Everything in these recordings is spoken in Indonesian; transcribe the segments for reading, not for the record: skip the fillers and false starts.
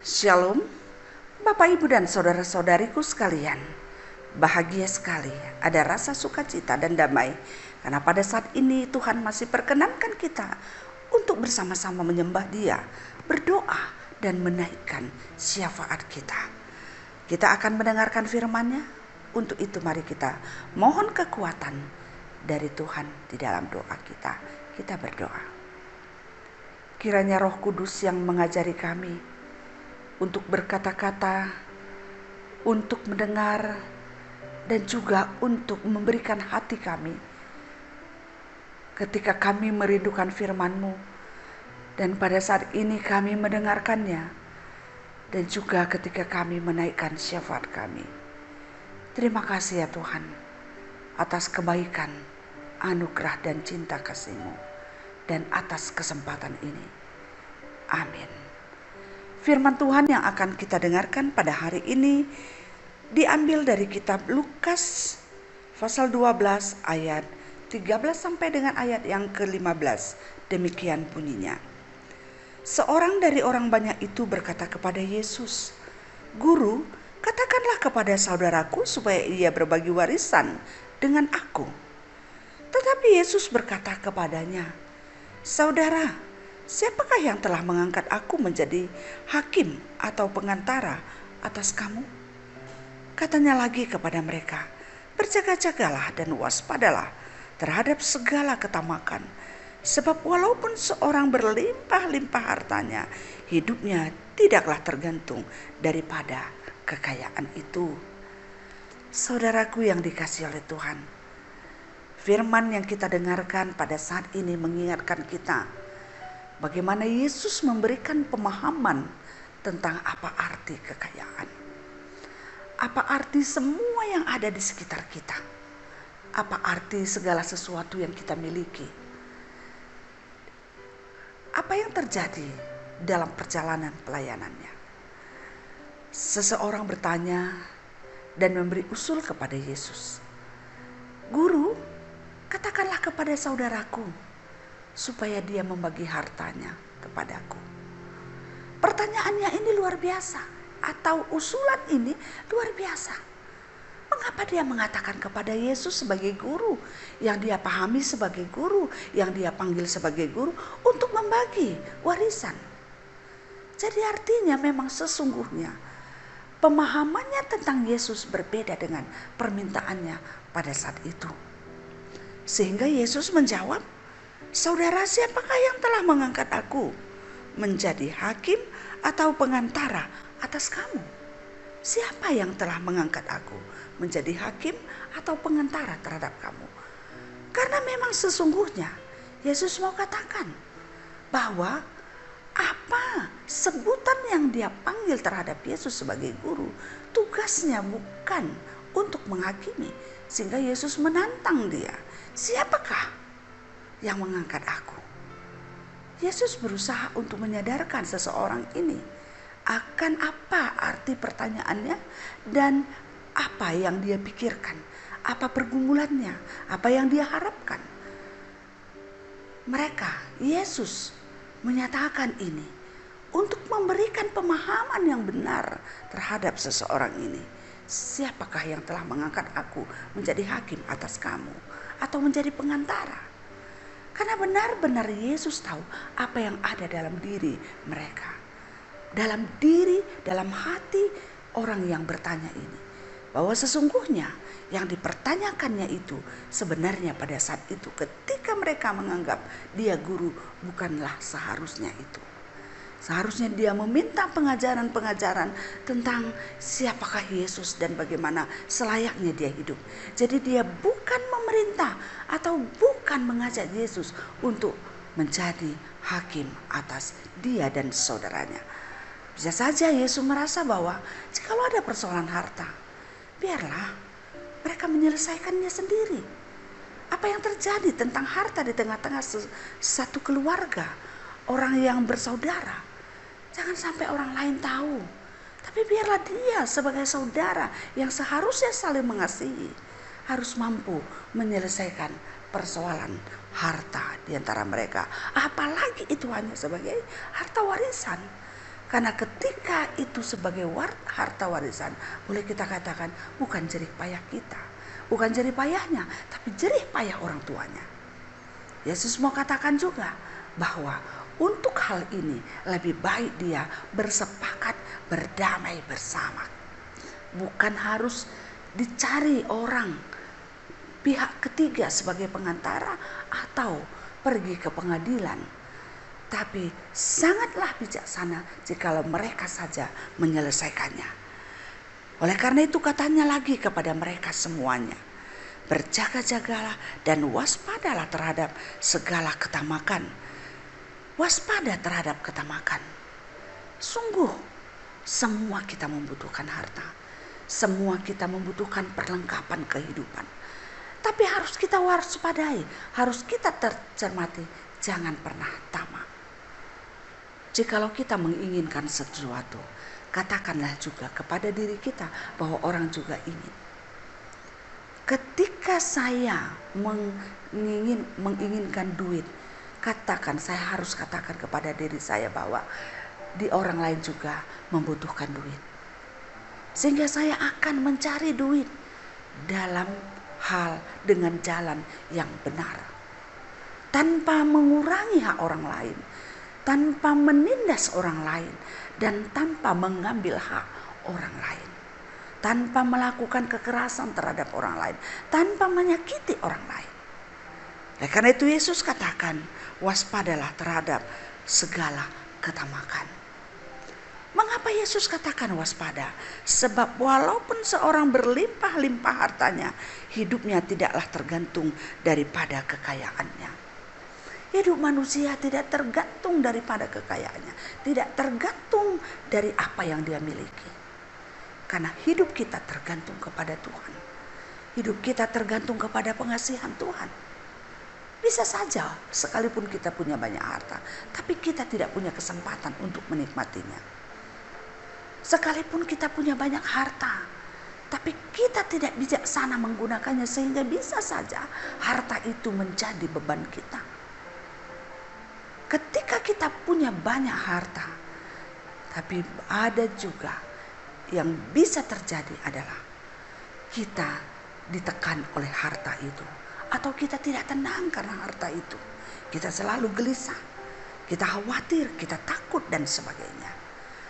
Shalom, Bapak Ibu dan saudara-saudariku sekalian. Bahagia sekali, ada rasa sukacita dan damai karena pada saat ini Tuhan masih perkenankan kita untuk bersama-sama menyembah Dia, berdoa dan menaikkan syafaat kita. Kita akan mendengarkan firman-Nya. Untuk itu mari kita mohon kekuatan dari Tuhan di dalam doa kita. Kita berdoa. Kiranya Roh Kudus yang mengajari kami untuk berkata-kata, untuk mendengar, dan juga untuk memberikan hati kami ketika kami merindukan firman-Mu, dan pada saat ini kami mendengarkannya, dan juga ketika kami menaikkan syafaat kami. Terima kasih ya Tuhan atas kebaikan, anugerah dan cinta kasih-Mu, dan atas kesempatan ini. Amin. Firman Tuhan yang akan kita dengarkan pada hari ini diambil dari kitab Lukas pasal 12 ayat 13 sampai dengan ayat yang ke-15. Demikian bunyinya. Seorang dari orang banyak itu berkata kepada Yesus, "Guru, katakanlah kepada saudaraku supaya ia berbagi warisan dengan aku." Tetapi Yesus berkata kepadanya, "Saudara, siapakah yang telah mengangkat aku menjadi hakim atau pengantara atas kamu?" Katanya lagi kepada mereka, "Berjaga-jagalah dan waspadalah terhadap segala ketamakan. Sebab walaupun seorang berlimpah-limpah hartanya, hidupnya tidaklah tergantung daripada kekayaan itu." Saudaraku yang dikasihi oleh Tuhan, firman yang kita dengarkan pada saat ini mengingatkan kita bagaimana Yesus memberikan pemahaman tentang apa arti kekayaan. Apa arti semua yang ada di sekitar kita. Apa arti segala sesuatu yang kita miliki. Apa yang terjadi dalam perjalanan pelayanannya. Seseorang bertanya dan memberi usul kepada Yesus, "Guru, katakanlah kepada saudaraku supaya dia membagi hartanya kepadaku." Pertanyaannya ini luar biasa, atau usulan ini luar biasa. Mengapa dia mengatakan kepada Yesus sebagai guru, yang dia pahami sebagai guru, yang dia panggil sebagai guru, untuk membagi warisan? Jadi artinya memang sesungguhnya pemahamannya tentang Yesus berbeda dengan permintaannya pada saat itu. Sehingga Yesus menjawab, "Saudara, siapakah yang telah mengangkat aku menjadi hakim atau pengantara atas kamu?" Siapa yang telah mengangkat aku menjadi hakim atau pengantara terhadap kamu? Karena memang sesungguhnya Yesus mau katakan bahwa apa sebutan yang dia panggil terhadap Yesus sebagai guru, tugasnya bukan untuk menghakimi. Sehingga Yesus menantang dia, "Siapakah yang mengangkat aku?" Yesus berusaha untuk menyadarkan seseorang ini akan apa arti pertanyaannya dan apa yang dia pikirkan, apa pergumulannya, apa yang dia harapkan. Yesus menyatakan ini untuk memberikan pemahaman yang benar terhadap seseorang ini. Siapakah yang telah mengangkat aku menjadi hakim atas kamu atau menjadi pengantara? Karena benar-benar Yesus tahu apa yang ada dalam diri mereka. Dalam hati orang yang bertanya ini. Bahwa sesungguhnya yang dipertanyakannya itu sebenarnya pada saat itu ketika mereka menganggap dia guru bukanlah seharusnya itu. Seharusnya dia meminta pengajaran-pengajaran tentang siapakah Yesus dan bagaimana selayaknya dia hidup. Jadi dia bukan memerintah atau bukan mengajak Yesus untuk menjadi hakim atas dia dan saudaranya. Bisa saja Yesus merasa bahwa jikalau ada persoalan harta, biarlah mereka menyelesaikannya sendiri. Apa yang terjadi tentang harta di tengah-tengah satu keluarga, orang yang bersaudara, jangan sampai orang lain tahu. Tapi biarlah dia sebagai saudara yang seharusnya saling mengasihi, harus mampu menyelesaikan persoalan harta di antara mereka. Apalagi itu hanya sebagai harta warisan. Karena ketika itu sebagai harta warisan, boleh kita katakan bukan jerih payah kita, bukan jerih payahnya, tapi jerih payah orang tuanya. Yesus mau katakan juga bahwa untuk hal ini lebih baik dia bersepakat berdamai bersama. Bukan harus dicari orang pihak ketiga sebagai pengantara atau pergi ke pengadilan. Tapi sangatlah bijaksana jikalau mereka saja menyelesaikannya. Oleh karena itu katanya lagi kepada mereka semuanya, berjaga-jagalah dan waspadalah terhadap segala ketamakan. Waspada terhadap ketamakan. Sungguh semua kita membutuhkan harta. Semua kita membutuhkan perlengkapan kehidupan. Tapi harus kita waspadai, harus kita tercermati, jangan pernah tamak. Jikalau kita menginginkan sesuatu, katakanlah juga kepada diri kita bahwa orang juga ingin. Ketika saya menginginkan duit, saya harus katakan kepada diri saya bahwa di orang lain juga membutuhkan duit. Sehingga saya akan mencari duit dalam hal dengan jalan yang benar. Tanpa mengurangi hak orang lain, tanpa menindas orang lain, dan tanpa mengambil hak orang lain, tanpa melakukan kekerasan terhadap orang lain, tanpa menyakiti orang lain. Oleh karena itu Yesus katakan, waspadalah terhadap segala ketamakan. Mengapa Yesus katakan waspada? Sebab walaupun seorang berlimpah-limpah hartanya, hidupnya tidaklah tergantung daripada kekayaannya. Hidup manusia tidak tergantung daripada kekayaannya, tidak tergantung dari apa yang dia miliki. Karena hidup kita tergantung kepada Tuhan. Hidup kita tergantung kepada pengasihan Tuhan. Bisa saja sekalipun kita punya banyak harta, tapi kita tidak punya kesempatan untuk menikmatinya. Sekalipun kita punya banyak harta, tapi kita tidak bijaksana menggunakannya, sehingga bisa saja harta itu menjadi beban kita. Ketika kita punya banyak harta, tapi ada juga yang bisa terjadi adalah kita ditekan oleh harta itu, atau kita tidak tenang karena harta itu. Kita selalu gelisah, kita khawatir, kita takut dan sebagainya.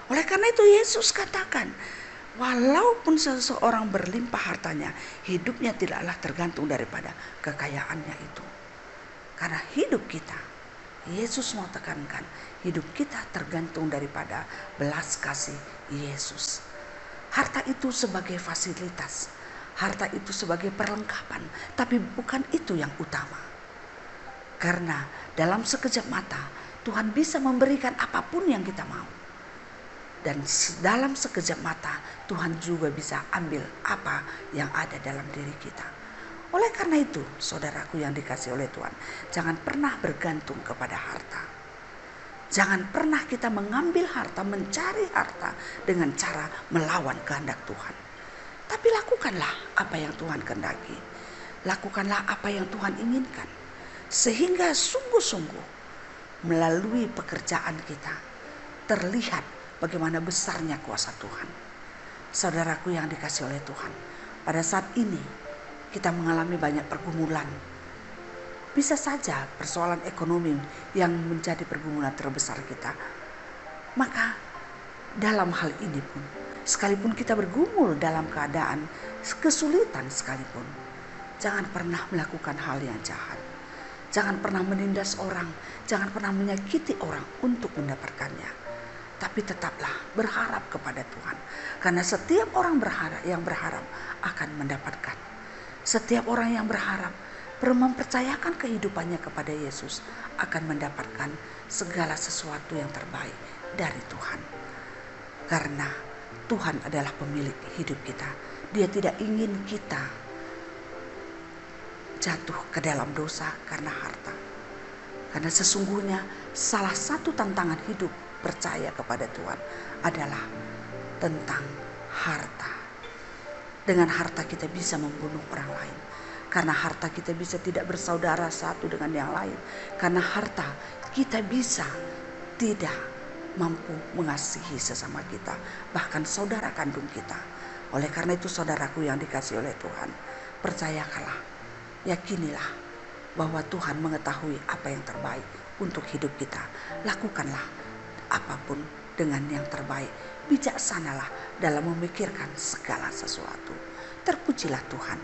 Oleh karena itu Yesus katakan, walaupun seseorang berlimpah hartanya, hidupnya tidaklah tergantung daripada kekayaannya itu. Karena hidup kita, Yesus mau tekankan, hidup kita tergantung daripada belas kasih Yesus. Harta itu sebagai fasilitas, harta itu sebagai perlengkapan, tapi bukan itu yang utama. Karena dalam sekejap mata Tuhan bisa memberikan apapun yang kita mau. Dan dalam sekejap mata Tuhan juga bisa ambil apa yang ada dalam diri kita. Oleh karena itu, saudaraku yang dikasihi oleh Tuhan, jangan pernah bergantung kepada harta. Jangan pernah kita mengambil harta, mencari harta dengan cara melawan kehendak Tuhan. Tapi lakukanlah apa yang Tuhan kehendaki. Lakukanlah apa yang Tuhan inginkan. Sehingga sungguh-sungguh melalui pekerjaan kita terlihat bagaimana besarnya kuasa Tuhan. Saudaraku yang dikasihi oleh Tuhan, pada saat ini kita mengalami banyak pergumulan. Bisa saja persoalan ekonomi yang menjadi pergumulan terbesar kita. Maka dalam hal ini pun, sekalipun kita bergumul dalam keadaan kesulitan sekalipun, jangan pernah melakukan hal yang jahat. Jangan pernah menindas orang, jangan pernah menyakiti orang untuk mendapatkannya. Tapi tetaplah berharap kepada Tuhan. Karena setiap orang yang berharap akan mendapatkan. Setiap orang yang berharap, mempercayakan kehidupannya kepada Yesus, akan mendapatkan segala sesuatu yang terbaik dari Tuhan. Karena Tuhan adalah pemilik hidup kita. Dia tidak ingin kita jatuh ke dalam dosa karena harta. Karena sesungguhnya salah satu tantangan hidup percaya kepada Tuhan adalah tentang harta. Dengan harta kita bisa membunuh orang lain. Karena harta kita bisa tidak bersaudara satu dengan yang lain. Karena harta kita bisa tidak mampu mengasihi sesama kita, bahkan saudara kandung kita. Oleh karena itu saudaraku yang dikasihi oleh Tuhan, percayakanlah, yakinilah bahwa Tuhan mengetahui apa yang terbaik untuk hidup kita. Lakukanlah apapun dengan yang terbaik. Bijaksanalah dalam memikirkan segala sesuatu. Terpujilah Tuhan.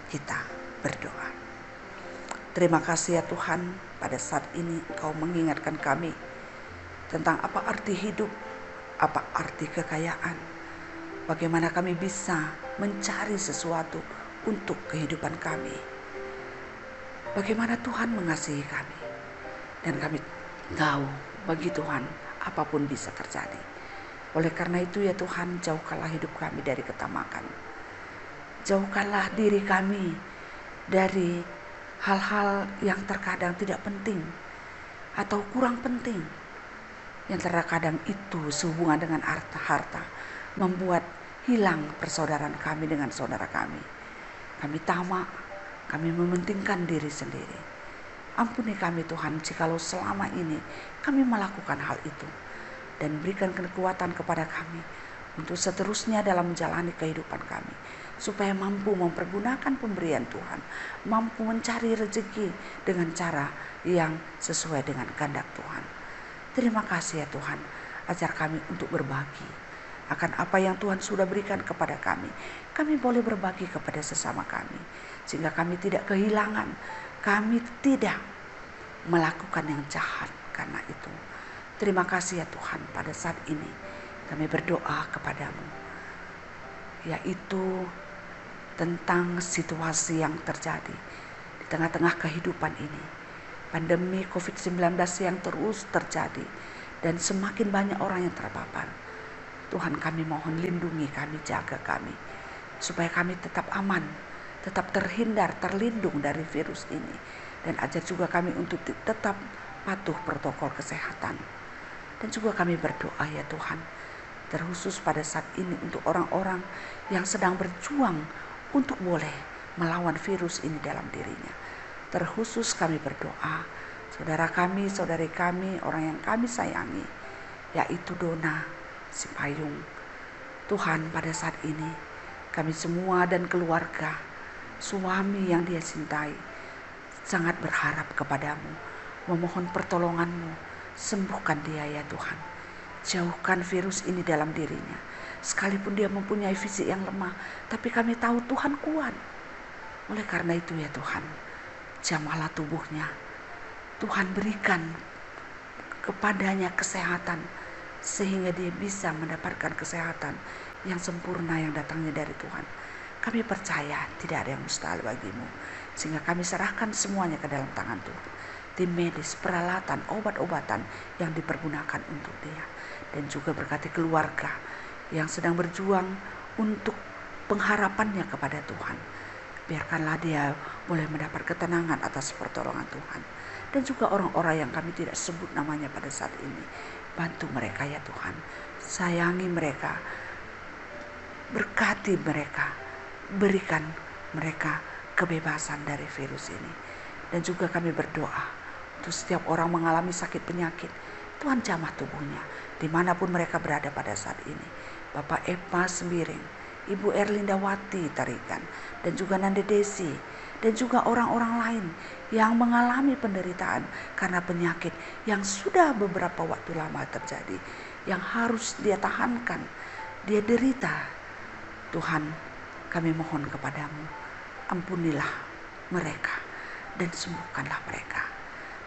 Kita berdoa. Terima kasih ya Tuhan, pada saat ini Engkau mengingatkan kami tentang apa arti hidup, apa arti kekayaan, bagaimana kami bisa mencari sesuatu untuk kehidupan kami, bagaimana Tuhan mengasihi kami, dan kami tahu bagi Tuhan apapun bisa terjadi. Oleh karena itu ya Tuhan, jauhkanlah hidup kami dari ketamakan, jauhkanlah diri kami dari hal-hal yang terkadang tidak penting atau kurang penting, yang terkadang itu sehubungan dengan harta membuat hilang persaudaraan kami dengan saudara kami. Kami tamak, kami mementingkan diri sendiri. Ampuni kami Tuhan jikalau selama ini kami melakukan hal itu, dan berikan kekuatan kepada kami untuk seterusnya dalam menjalani kehidupan kami, supaya mampu mempergunakan pemberian Tuhan, mampu mencari rezeki dengan cara yang sesuai dengan kehendak Tuhan. Terima kasih ya Tuhan, ajar kami untuk berbagi akan apa yang Tuhan sudah berikan kepada kami. Kami boleh berbagi kepada sesama kami, sehingga kami tidak kehilangan, kami tidak melakukan yang jahat karena itu. Terima kasih ya Tuhan, pada saat ini kami berdoa kepadamu, yaitu tentang situasi yang terjadi di tengah-tengah kehidupan ini. Pandemi COVID-19 yang terus terjadi dan semakin banyak orang yang terpapar. Tuhan, kami mohon lindungi kami, jaga kami, supaya kami tetap aman, tetap terlindung dari virus ini. Dan ajar juga kami untuk tetap patuh protokol kesehatan. Dan juga kami berdoa ya Tuhan, terkhusus pada saat ini untuk orang-orang yang sedang berjuang untuk boleh melawan virus ini dalam dirinya. Terkhusus kami berdoa, saudara kami, saudari kami, orang yang kami sayangi, yaitu Dona Sipayung. Tuhan, pada saat ini kami semua dan keluarga, suami yang dia cintai, sangat berharap kepadamu, memohon pertolonganmu, sembuhkan dia ya Tuhan. Jauhkan virus ini dalam dirinya. Sekalipun dia mempunyai fisik yang lemah, tapi kami tahu Tuhan kuat. Oleh karena itu ya Tuhan, jamahlah tubuhnya. Tuhan berikan kepadanya kesehatan, sehingga dia bisa mendapatkan kesehatan yang sempurna yang datangnya dari Tuhan. Kami percaya tidak ada yang mustahil bagimu, sehingga kami serahkan semuanya ke dalam tangan Tuhan. Tim medis, peralatan, obat-obatan yang dipergunakan untuk dia. Dan juga berkati keluarga yang sedang berjuang untuk pengharapannya kepada Tuhan. Biarkanlah dia boleh mendapat ketenangan atas pertolongan Tuhan. Dan juga orang-orang yang kami tidak sebut namanya pada saat ini. Bantu mereka ya Tuhan. Sayangi mereka. Berkati mereka. Berikan mereka kebebasan dari virus ini. Dan juga kami berdoa untuk setiap orang mengalami sakit penyakit. Tuhan jamah tubuhnya dimanapun mereka berada pada saat ini. Bapak Eva Sembiring, Ibu Erlindawati Tarikan, dan juga Nanda Desi, dan juga orang-orang lain yang mengalami penderitaan karena penyakit yang sudah beberapa waktu lama terjadi, yang harus dia tahankan, dia derita. Tuhan, kami mohon kepadamu, ampunilah mereka dan sembuhkanlah mereka.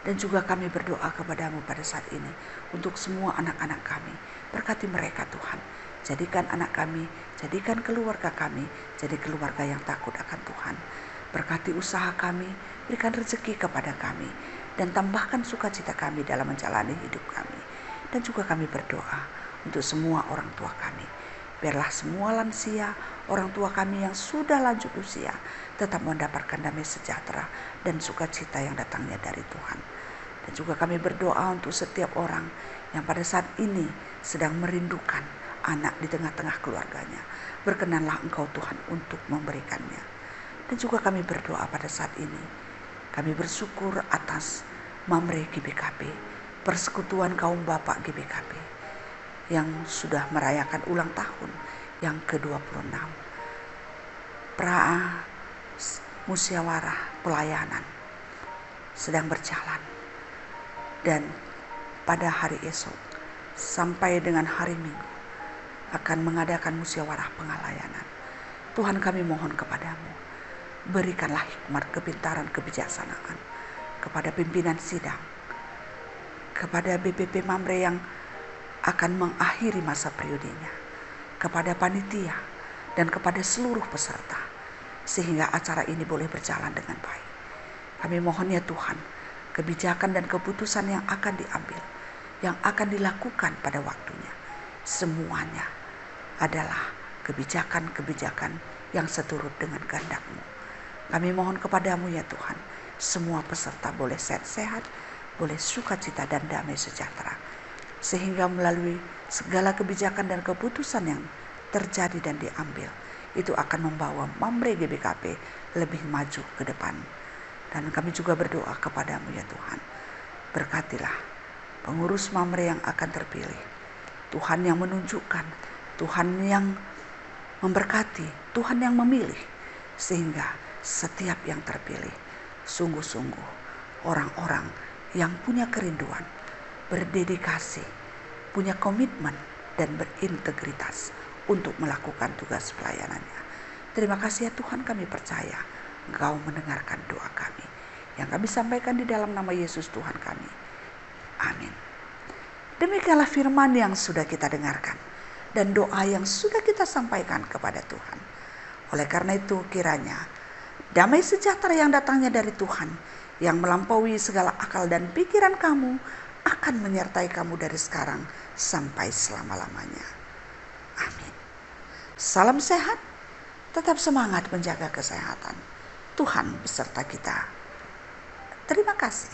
Dan juga kami berdoa kepadamu pada saat ini untuk semua anak-anak kami. Berkati mereka Tuhan. Jadikan anak kami, jadikan keluarga kami, jadi keluarga yang takut akan Tuhan. Berkati usaha kami, berikan rezeki kepada kami, dan tambahkan sukacita kami dalam menjalani hidup kami. Dan juga kami berdoa untuk semua orang tua kami. Biarlah semua lansia, orang tua kami yang sudah lanjut usia, tetap mendapatkan damai sejahtera dan sukacita yang datangnya dari Tuhan. Dan juga kami berdoa untuk setiap orang yang pada saat ini sedang merindukan anak di tengah-tengah keluarganya. Berkenanlah Engkau Tuhan untuk memberikannya. Dan juga kami berdoa pada saat ini. Kami bersyukur atas Mamre GBKP persekutuan kaum bapak GBKP yang sudah merayakan ulang tahun yang ke-26. Musyawarah pelayanan sedang berjalan, dan pada hari esok sampai dengan hari Minggu akan mengadakan musyawarah pengalayanan. Tuhan, kami mohon kepadamu, berikanlah hikmat, kepintaran, kebijaksanaan kepada pimpinan sidang, kepada BPP Mamre yang akan mengakhiri masa periodenya, kepada panitia, dan kepada seluruh peserta, sehingga acara ini boleh berjalan dengan baik. Kami mohon ya Tuhan, kebijakan dan keputusan yang akan diambil, yang akan dilakukan pada waktunya, semuanya adalah kebijakan-kebijakan yang seturut dengan kehendak-Mu. Kami mohon kepadamu ya Tuhan, semua peserta boleh sehat-sehat, boleh sukacita dan damai sejahtera, sehingga melalui segala kebijakan dan keputusan yang terjadi dan diambil, itu akan membawa Mamre GBKP lebih maju ke depan. Dan kami juga berdoa kepadamu ya Tuhan, berkatilah pengurus Mamre yang akan terpilih. Tuhan yang menunjukkan, Tuhan yang memberkati, Tuhan yang memilih, sehingga setiap yang terpilih sungguh-sungguh orang-orang yang punya kerinduan, berdedikasi, punya komitmen, dan berintegritas untuk melakukan tugas pelayanannya. Terima kasih ya Tuhan, kami percaya Engkau mendengarkan doa kami yang kami sampaikan di dalam nama Yesus Tuhan kami. Amin. Demikianlah firman yang sudah kita dengarkan dan doa yang sudah kita sampaikan kepada Tuhan. Oleh karena itu kiranya damai sejahtera yang datangnya dari Tuhan, yang melampaui segala akal dan pikiran kamu, akan menyertai kamu dari sekarang sampai selama-lamanya. Amin. Salam sehat, tetap semangat menjaga kesehatan. Tuhan beserta kita. Terima kasih.